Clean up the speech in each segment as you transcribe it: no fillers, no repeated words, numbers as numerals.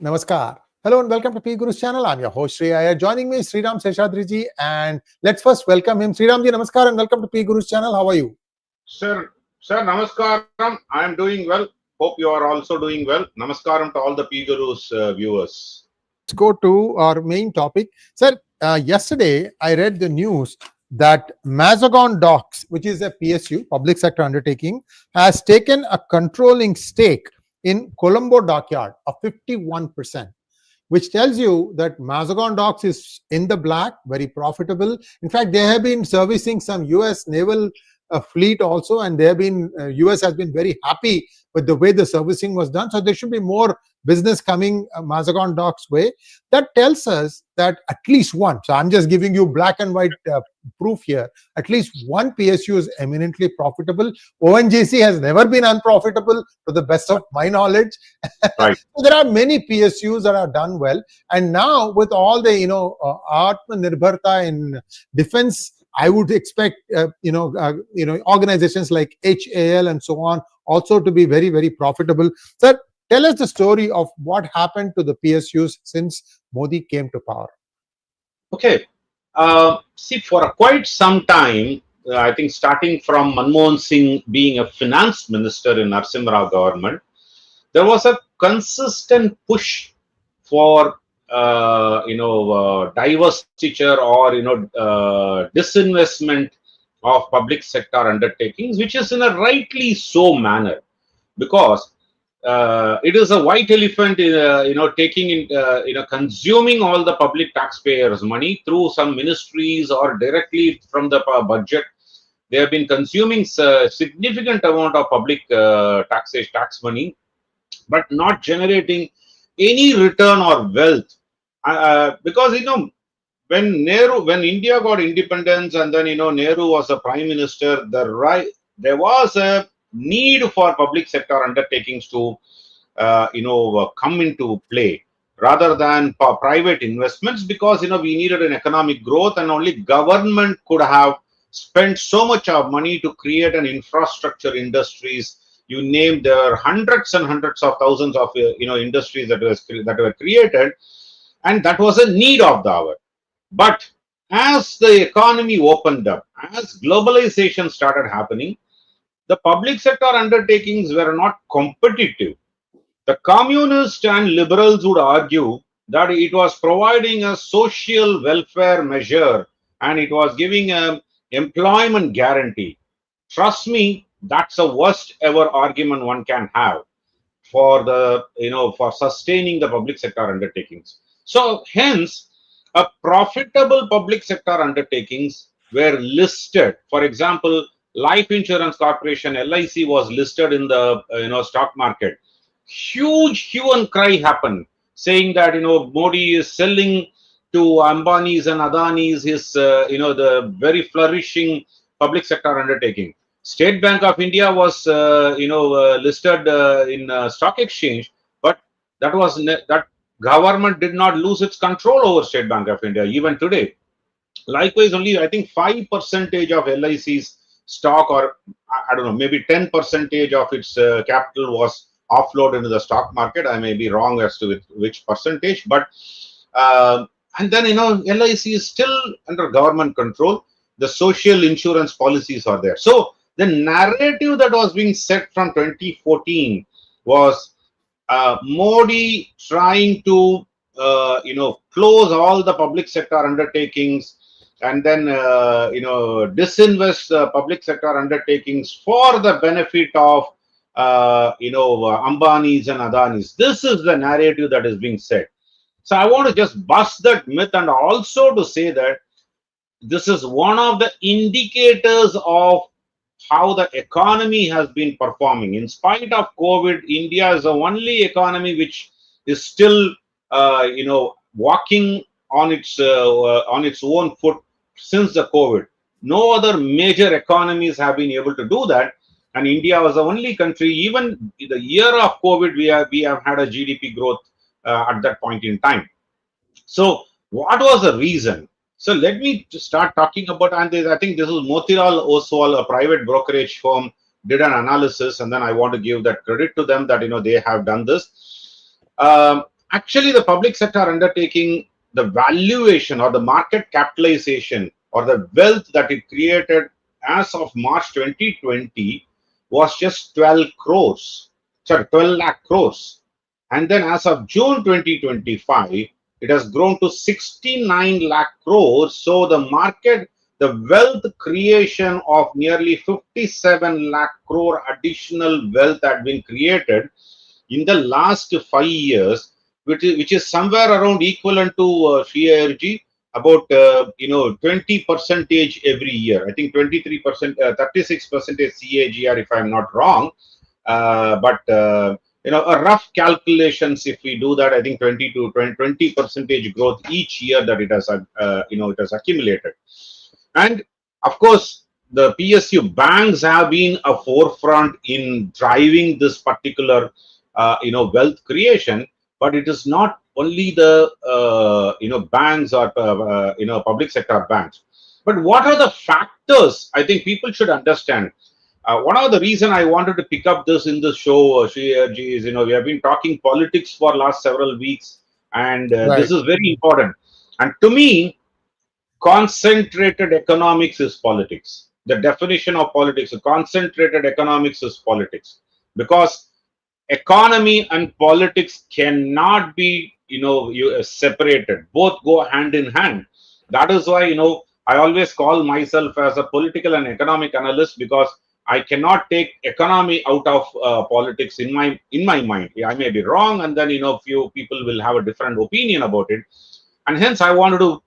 Namaskar. Hello and welcome to PGurus channel. I'm your host Sree Iyer. Joining me is Sriram Seshadri and let's first welcome him. Sriram ji, namaskar and welcome to PGurus channel. How are you? Sir, namaskaram. I am doing well. Hope you are also doing well. Namaskaram to all the PGurus viewers. Let's go to our main topic. Sir, yesterday I read the news that Mazagon Docks, which is a PSU, Public Sector Undertaking, has taken a controlling stake in Colombo Dockyard of 51%, which tells you that Mazagon Docks is in the black, very profitable. In fact, they have been servicing some US naval fleet also, and they have been US has been very happy with the way the servicing was done. So there should be more business coming Mazagon Docks way. That tells us that at least one, so I'm just giving you black and white proof here, at least one PSU is eminently profitable. ONGC has never been unprofitable to the best of my knowledge. Right. So there are many PSUs that are done well, and now with all the Atmanirbharta in defense, I would expect organizations like HAL and so on also to be very, very profitable. Sir, tell us the story of what happened to the PSUs since Modi came to power. Okay. See, for quite some time, I think starting from Manmohan Singh being a finance minister in Narasimha government, there was a consistent push for divestiture or disinvestment of public sector undertakings, which is in a rightly so manner, because it is a white elephant, consuming all the public taxpayers' money through some ministries or directly from the budget. They have been consuming significant amount of public tax money, but not generating any return or wealth. Because when India got independence and then Nehru was a prime minister, there was a need for public sector undertakings to come into play rather than private investments, because we needed an economic growth, and only government could have spent so much of money to create an infrastructure industries. You name, there are hundreds and hundreds of thousands of industries that were created, and that was a need of the hour. But as the economy opened up, as globalization started happening, the public sector undertakings were not competitive. The communists and liberals would argue that it was providing a social welfare measure and it was giving an employment guarantee. Trust me, that's the worst ever argument one can have for the for sustaining the public sector undertakings. So hence, a profitable public sector undertakings were listed. For example, Life Insurance Corporation (LIC) was listed in the stock market. Huge hue and cry happened, saying that Modi is selling to Ambani's and Adani's his the very flourishing public sector undertaking. State Bank of India was listed in stock exchange, but that government did not lose its control over State Bank of India even today. Likewise, only I think 5% of LIC's stock, or I don't know, maybe 10% of its capital was offloaded into the stock market. I may be wrong as to which percentage, but and then LIC is still under government control. The social insurance policies are there. So the narrative that was being set from 2014 was Modi trying to close all the public sector undertakings and then disinvest public sector undertakings for the benefit of Ambani's and Adani's. This is the narrative that is being said. So I want to just bust that myth, and also to say that this is one of the indicators of how the economy has been performing. In spite of COVID, India is the only economy which is still walking on its own foot since the COVID. No other major economies have been able to do that, and India was the only country. Even in the year of COVID, we have had a GDP growth at that point in time. So what was the reason? So let me start talking about, and I think this is 𝗤𝗏𝗏 𝗏𝗏𝗏, a private brokerage firm, did an analysis, and then I want to give that credit to them that they have done this. Actually, the public sector undertaking, the valuation or the market capitalization or the wealth that it created as of March 2020 was just 12 crores. Sorry, 12 lakh crores. And then as of June 2025, it has grown to 69 lakh crores. So the market, the wealth creation of nearly 57 lakh crore additional wealth had been created in the last 5 years, which is somewhere around equivalent to Sree Iyer Ji, about 20% every year. I think 23%, 36% CAGR, if I'm not wrong. But a rough calculations, if we do that, I think 20% growth each year that it has it has accumulated. And of course, the PSU banks have been a forefront in driving this particular wealth creation. But it is not only the banks or public sector banks. But what are the factors I think people should understand? One of the reason I wanted to pick up this in the show, Sree Iyer Ji, is we have been talking politics for last several weeks, and this is very important. And to me, concentrated economics is politics. The definition of politics, concentrated economics is politics, because economy and politics cannot be separated. Both go hand in hand. That is why I always call myself as a political and economic analyst, because I cannot take economy out of politics in my mind. I may be wrong, and then few people will have a different opinion about it, and hence I wanted to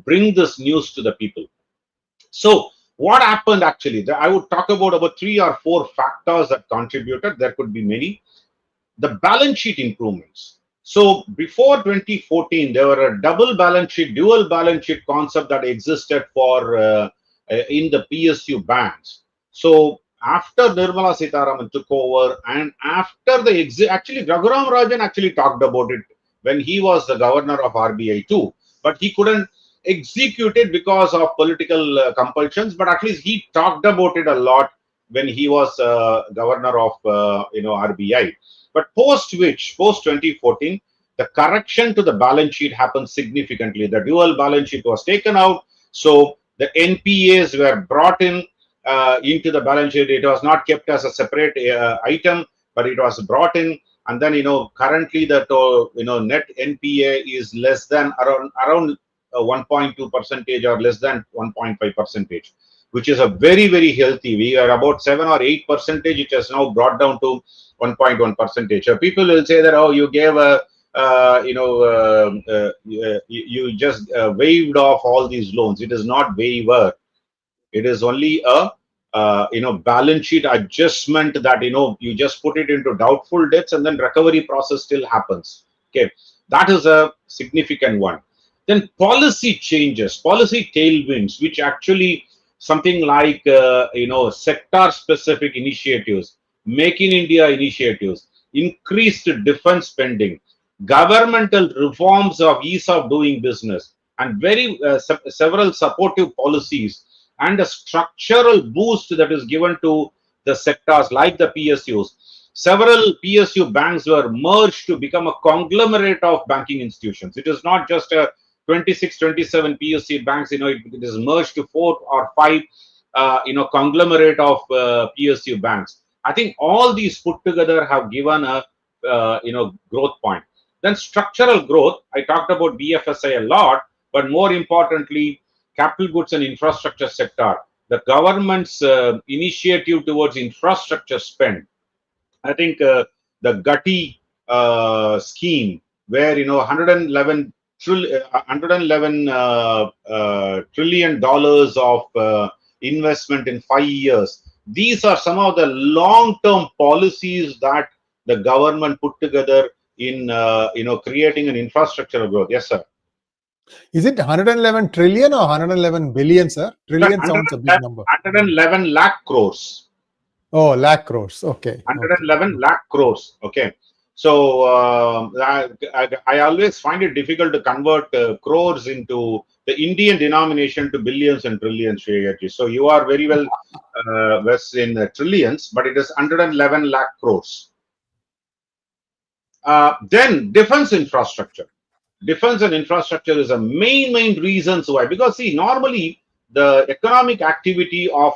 bring this news to the people. So what happened actually? I would talk about 3 or 4 factors that contributed. There could be many. The balance sheet improvements. So before 2014, there were a double balance sheet, dual balance sheet concept that existed for in the PSU banks. So after Nirmala Sitharaman took over, and after the exit, actually Raghuram Rajan actually talked about it when he was the governor of RBI too, but he couldn't execute it because of political compulsions. But at least he talked about it a lot when he was governor of RBI. But post 2014, the correction to the balance sheet happened significantly. The dual balance sheet was taken out, so the NPAs were brought in into the balance sheet. It was not kept as a separate item, but it was brought in. And then currently the net NPA is less than around 1.2% or less than 1.5%, which is a very, very healthy. We are about 7 or 8%. It has now brought down to 1.1%. People will say that, oh, you gave a you just waived off all these loans. It is not waiver. It is only a balance sheet adjustment that you just put it into doubtful debts, and then recovery process still happens. Okay, that is a significant one. Then policy changes, policy tailwinds, which actually something like sector specific initiatives, Make in India initiatives, increased defense spending, governmental reforms of ease of doing business, and several supportive policies, and a structural boost that is given to the sectors like the PSUs. Several PSU banks were merged to become a conglomerate of banking institutions. It is not just a 26, 27 PSU banks. It is merged to 4 or 5 conglomerate of PSU banks. I think all these put together have given a growth point. Then structural growth, I talked about BFSI a lot, but more importantly, capital goods and infrastructure sector, the government's initiative towards infrastructure spend. I think the 𝗥𝗘𝗙𝗥𝗡 scheme, where $111 trillion of investment in 5 years. These are some of the long-term policies that the government put together in creating an infrastructure growth. Yes, sir. Is it 111 trillion or 111 billion, sir? Trillion sounds a big number. 111 lakh crores. Oh, lakh crores. Okay. 111 lakh crores. Okay. So I always find it difficult to convert crores into the Indian denomination to billions and trillions. So you are very well versed in trillions, but it is 111 lakh crores. Then defense infrastructure. Defense and infrastructure is a main reasons why. Because see, normally the economic activity of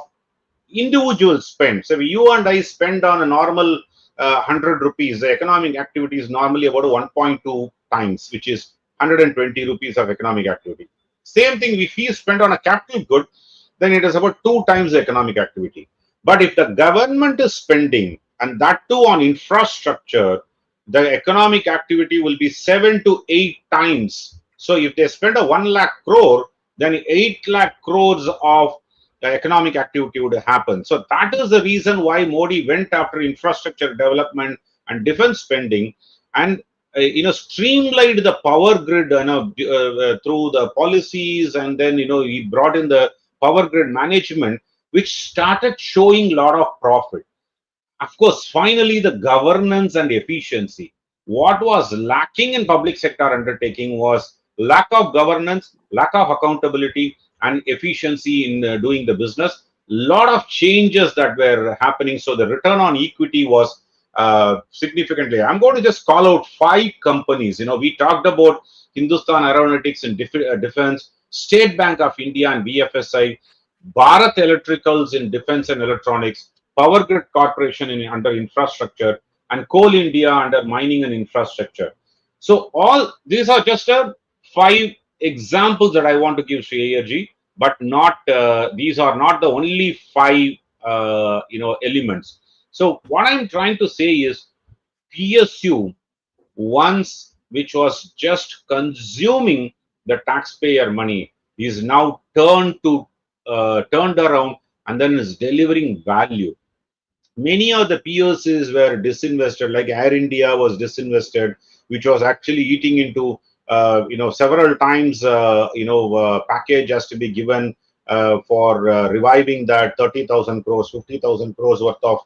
individual spend. So you and I spend on a normal 100 rupees. The economic activity is normally about 1.2 times, which is 120 rupees of economic activity. Same thing, if you spend on a capital good, then it is about 2 times the economic activity. But if the government is spending, and that too on infrastructure, the economic activity will be 7 to 8 times. So if they spend a 1 lakh crore, then 8 lakh crores of the economic activity would happen. So that is the reason why Modi went after infrastructure development and defense spending, and streamlined the power grid through the policies, and then he brought in the power grid management, which started showing a lot of profit. Of course, finally the governance and efficiency. What was lacking in public sector undertaking was lack of governance, lack of accountability, and efficiency in doing the business. Lot of changes that were happening. So the return on equity was significantly. I'm going to just call out 5 companies. We talked about Hindustan Aeronautics in defense, State Bank of India and BFSI, Bharat Electricals in defense and electronics, Power Grid Corporation under infrastructure, and Coal India under mining and infrastructure. So all these are just 5 examples that I want to give, Sree Iyerji, but not these are not the only 5 elements. So what I'm trying to say is, PSU once, which was just consuming the taxpayer money, is now turned around and then is delivering value. Many of the PSUs were disinvested, like Air India was disinvested, which was actually eating into several times package has to be given for reviving that 30,000 crores, 50,000 crores worth of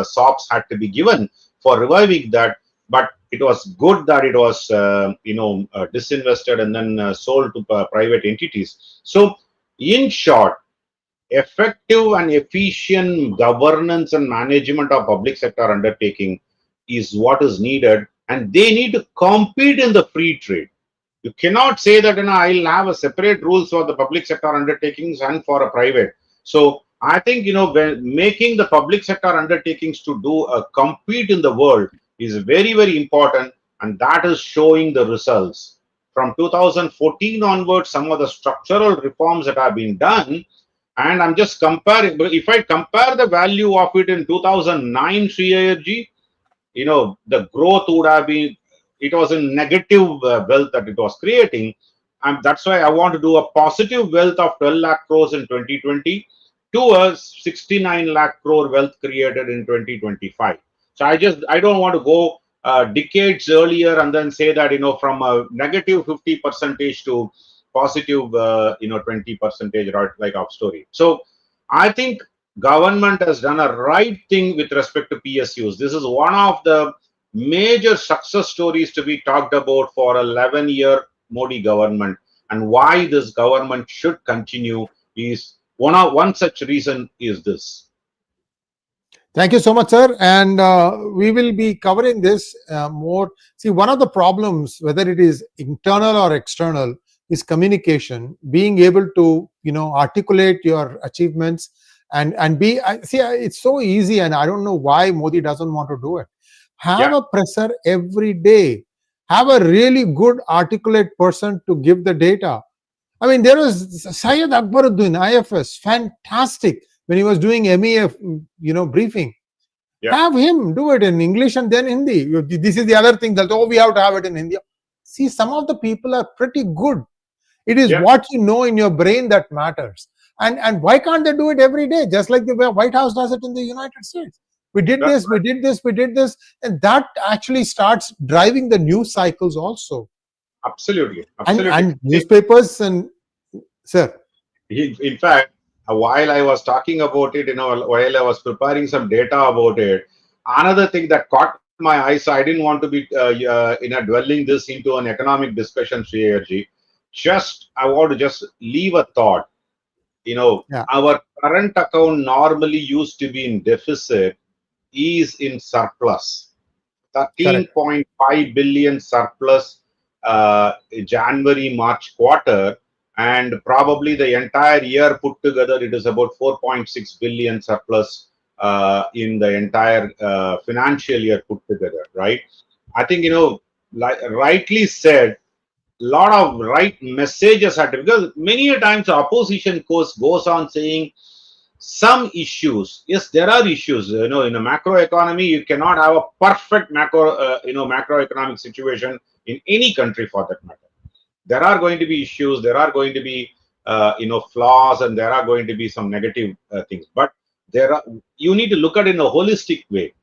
SOPs had to be given for reviving that. But it was good that it was disinvested and then sold to private entities. So in short, effective and efficient governance and management of public sector undertaking is what is needed, and they need to compete in the free trade. You cannot say that I'll have a separate rules for the public sector undertakings and for a private. So I think when making the public sector undertakings to do a compete in the world is very important, and that is showing the results. From 2014 onwards, some of the structural reforms that have been done, and I'm just comparing. But if I compare the value of it in 2009, Sree Iyerji, the growth would have been, it was a negative wealth that it was creating. And that's why I want to do a positive wealth of 12 lakh crores in 2020 to a 69 lakh crore wealth created in 2025. So I don't want to go decades earlier and then say that, from a negative 50% to positive 20%, right, like our story. So I think government has done a right thing with respect to PSUs. This is one of the major success stories to be talked about for a 11-year Modi government, and why this government should continue is one such reason is this. Thank you so much, sir. And we will be covering this more. See, one of the problems, whether it is internal or external, is communication, being able to, articulate your achievements and be, see, it's so easy, and I don't know why Modi doesn't want to do it. Have a presser every day. Have a really good articulate person to give the data. I mean, there was Syed 𝗥𝗘𝗙𝗿 IFS, fantastic, when he was doing MEF, briefing. Have him do it in English and then Hindi. This is the other thing that, we have to have it in Hindi. See, some of the people are pretty good. It is what you know in your brain that matters. And why can't they do it every day? Just like the White House does it in the United States. We did this, we did this, we did this. And that actually starts driving the news cycles also. Absolutely. And newspapers and, sir. In fact, while I was talking about it, while I was preparing some data about it, another thing that caught my eye, so I didn't want to be dwelling this into an economic discussion, Sree Iyerji. I want to just leave a thought. Our current account normally used to be in deficit, is in surplus. 13.5 billion surplus January-March quarter, and probably the entire year put together, it is about 4.6 billion surplus in the entire financial year put together, right? I think, like rightly said, lot of right messages are, because many a times the opposition goes on saying some issues. Yes, there are issues. In a macro economy, you cannot have a perfect macroeconomic situation in any country for that matter. There are going to be issues. There are going to be flaws, and there are going to be some negative things. But you need to look at it in a holistic way.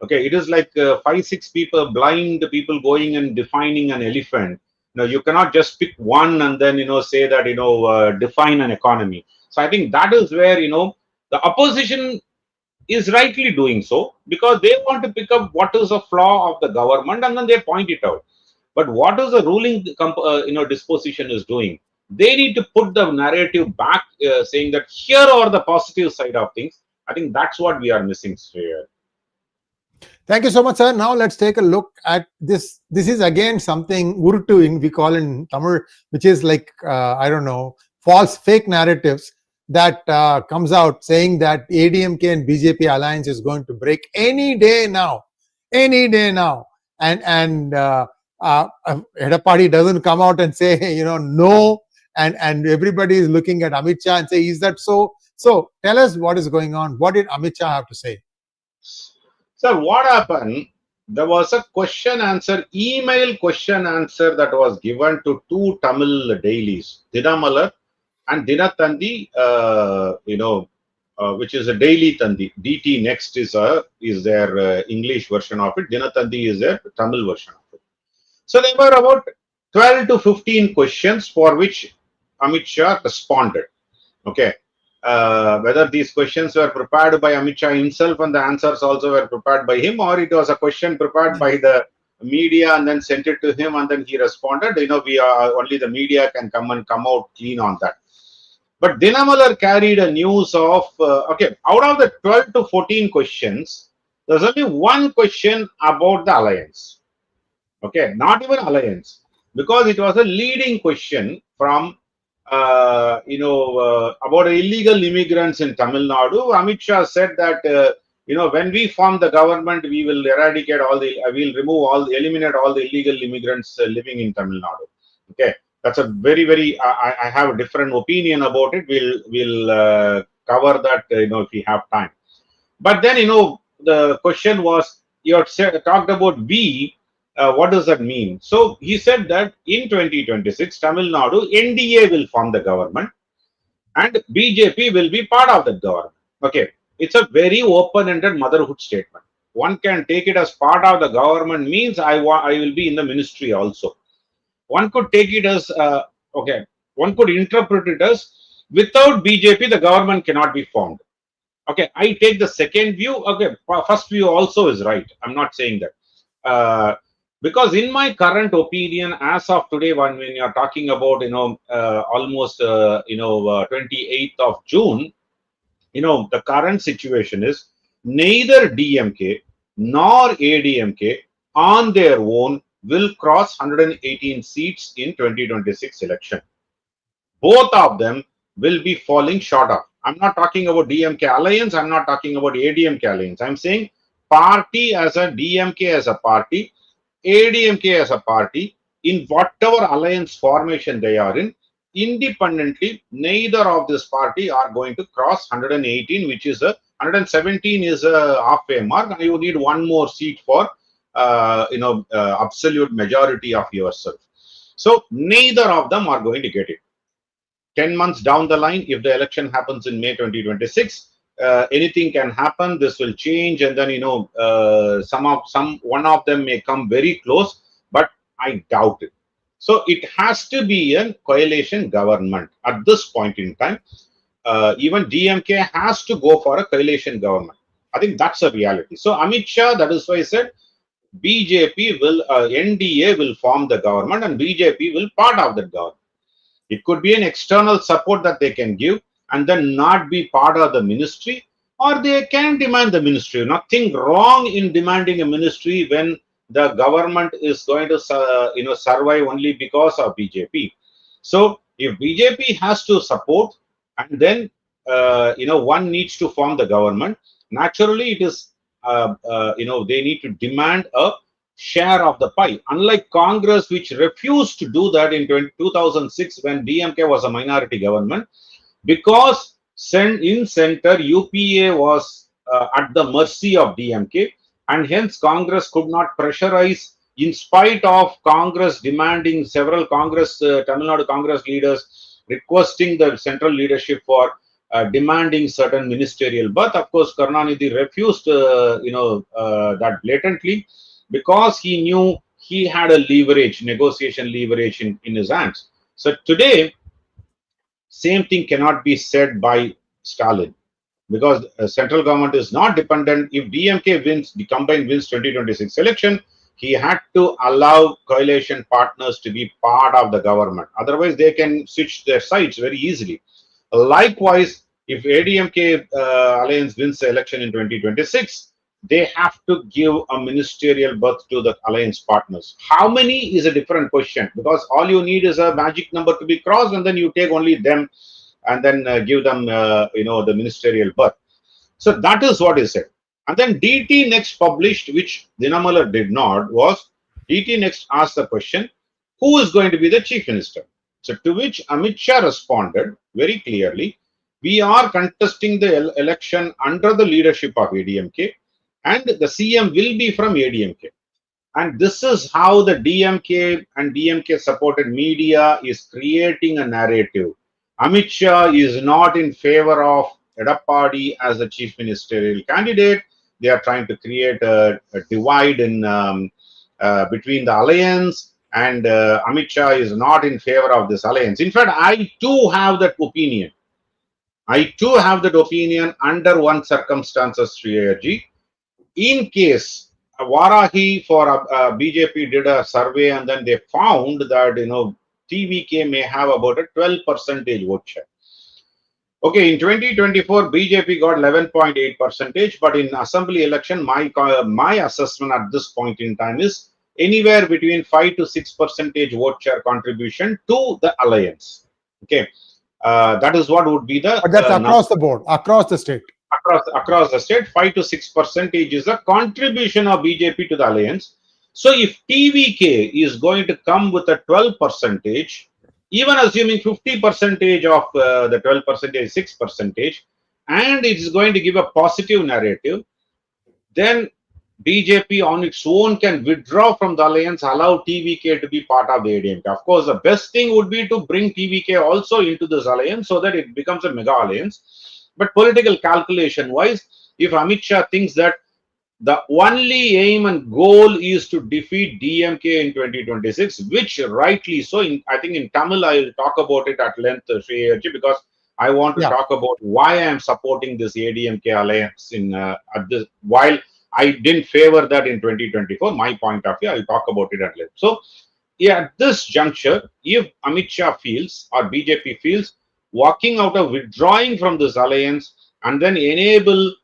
Okay, it is like 5-6 blind people going and defining an elephant. You cannot just pick one and then say that define an economy. So I think that is where the opposition is rightly doing so, because they want to pick up what is a flaw of the government and then they point it out. But what is the ruling disposition is doing? They need to put the narrative back, saying that here are the positive side of things. I think that's what we are missing here. Thank you so much, sir. Now let's take a look at this. This is again something Urtu we call in Tamil, which is like I don't know, false fake narratives that comes out saying that ADMK and BJP alliance is going to break any day now, and Edappadi doesn't come out and say no, and everybody is looking at Amit Shah and say, is that so? So tell us what is going on. What did Amit Shah have to say? Sir, what happened? There was a email question answer that was given to two Tamil dailies, Dinamalar and Dinatandi, which is a daily Tandi. DT Next is their English version of it. Dinatandi is their Tamil version of it. So there were about 12 to 15 questions for which Amit Shah responded. Okay. Whether these questions were prepared by Amit Shah himself and the answers also were prepared by him, or it was a question prepared by the media and then sent it to him and then he responded. We are only the media can come out clean on that. But Dinamalar carried a news of out of the 12 to 14 questions, there's only one question about the alliance. Okay, not even alliance, because it was a leading question from about illegal immigrants in Tamil Nadu. Amit Shah said that when we form the government, we will eradicate eliminate all the illegal immigrants living in Tamil Nadu. Okay, that's a very I have a different opinion about it. We'll cover that if we have time. But then the question was, you had talked about what does that mean? So he said that in 2026, Tamil Nadu, NDA will form the government and BJP will be part of that government. Okay, it's a very open-ended motherhood statement. One can take it as part of the government means I will be in the ministry also. One could take it as, one could interpret it as without BJP, the government cannot be formed. Okay, I take the second view. Okay, first view also is right. I'm not saying that. Because in my current opinion, as of today, when you're talking about, almost, 28th of June, the current situation is neither DMK nor ADMK on their own will cross 118 seats in 2026 election. Both of them will be falling short of. I'm not talking about DMK alliance. I'm not talking about ADMK alliance. I'm saying party as a DMK as a party, ADMK as a party, in whatever alliance formation they are in, independently, neither of this party are going to cross 118, which is 117 is a halfway mark. You need one more seat for, absolute majority of yourself. So neither of them are going to get it. 10 months down the line, if the election happens in May 2026, anything can happen. This will change, and then one of them may come very close, but I doubt it. So it has to be a coalition government at this point in time. Even DMK has to go for a coalition government. I think that's a reality. So Amit Shah, that is why I said BJP will, NDA will form the government and BJP will part of the government. It could be an external support that they can give and then not be part of the ministry, or they can demand the ministry. Nothing wrong in demanding a ministry when the government is going to survive only because of BJP. So if BJP has to support, and then one needs to form the government, naturally it is they need to demand a share of the pie. Unlike Congress, which refused to do that in 2006 when DMK was a minority government, because in center UPA was at the mercy of DMK, and hence Congress could not pressurize, in spite of Congress demanding, several Congress, Tamil Nadu Congress leaders requesting the central leadership for demanding certain ministerial berth. Of course, Karunanidhi refused, that blatantly, because he knew he had a negotiation leverage in his hands. So today, same thing cannot be said by Stalin, because central government is not dependent. If DMK wins, the combined wins 2026 election, he had to allow coalition partners to be part of the government. Otherwise, they can switch their sides very easily. Likewise, if ADMK alliance wins the election in 2026, they have to give a ministerial berth to the alliance partners. How many is a different question, because all you need is a magic number to be crossed, and then you take only them and then give them the ministerial berth. So that is what is said. And then DT Next published, which Dinamalar did not, was DT Next asked the question, who is going to be the chief minister? So to which Amit Shah responded very clearly, we are contesting the election under the leadership of ADMK, and the CM will be from ADMK. And this is how the DMK and DMK supported media is creating a narrative. Amit Shah is not in favor of Edappadi as a chief ministerial candidate. They are trying to create a divide in between the alliance, and Amit Shah is not in favor of this alliance. In fact, I too have that opinion. Under one circumstances, Sree Iyerji. In case Varahi for BJP did a survey, and then they found that TVK may have about a 12% vote share. Okay, in 2024, BJP got 11.8%, but in assembly election, my assessment at this point in time is anywhere between 5 to 6% vote share contribution to the alliance. Okay, that is what would be the. But that's across the board, across the state. Across the state, 5 to 6% is the contribution of BJP to the alliance. So if TVK is going to come with a 12%, even assuming 50% of the 12%, 6%, and it is going to give a positive narrative, then BJP on its own can withdraw from the alliance, allow TVK to be part of the ADMK. Of course, the best thing would be to bring TVK also into this alliance so that it becomes a mega alliance. But political calculation wise, if Amit Shah thinks that the only aim and goal is to defeat DMK in 2026, which rightly so, I think in Tamil I will talk about it at length, Sree Iyerji, because I want to talk about why I am supporting this ADMK alliance while I didn't favor that in 2024, my point of view, I'll talk about it at length. So, yeah, at this juncture, if Amit Shah feels or BJP feels walking out of withdrawing from this alliance and then enable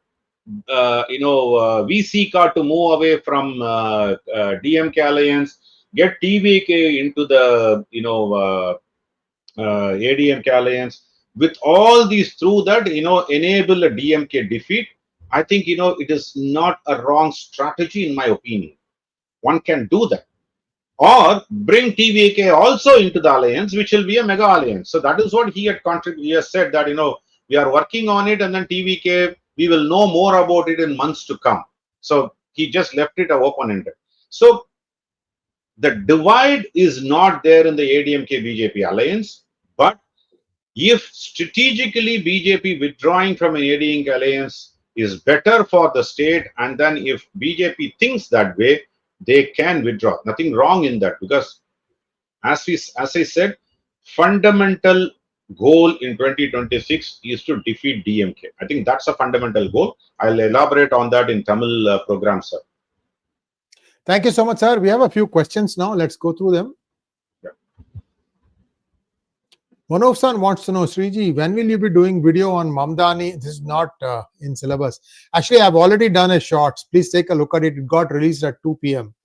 𝗣𝗑𝗙 to move away from DMK alliance, get TVK into the ADMK alliance, with all these through that enable a DMK defeat, I think it is not a wrong strategy in my opinion. One can do that, or bring TVK also into the alliance, which will be a mega alliance. So that is what he had contributed. He has said that we are working on it, and then TVK, we will know more about it in months to come. So he just left it open-ended. So the divide is not there in the ADMK BJP alliance, but if strategically BJP withdrawing from an ADMK alliance is better for the state, and then if BJP thinks that way, they can withdraw. Nothing wrong in that, because as I said, fundamental goal in 2026 is to defeat DMK. I think that's a fundamental goal. I'll elaborate on that in Tamil program, sir. Thank you so much, sir. We have a few questions now. Let's go through them. Manov-san wants to know, Sreeji, when will you be doing video on Mamdani? This is not in syllabus. Actually, I've already done a shorts. Please take a look at it. It got released at 2 p.m.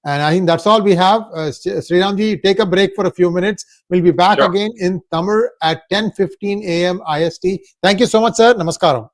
And I think that's all we have. Sriramji, take a break for a few minutes. We'll be back again in Tamil at 10:15 a.m. IST. Thank you so much, sir. Namaskaram.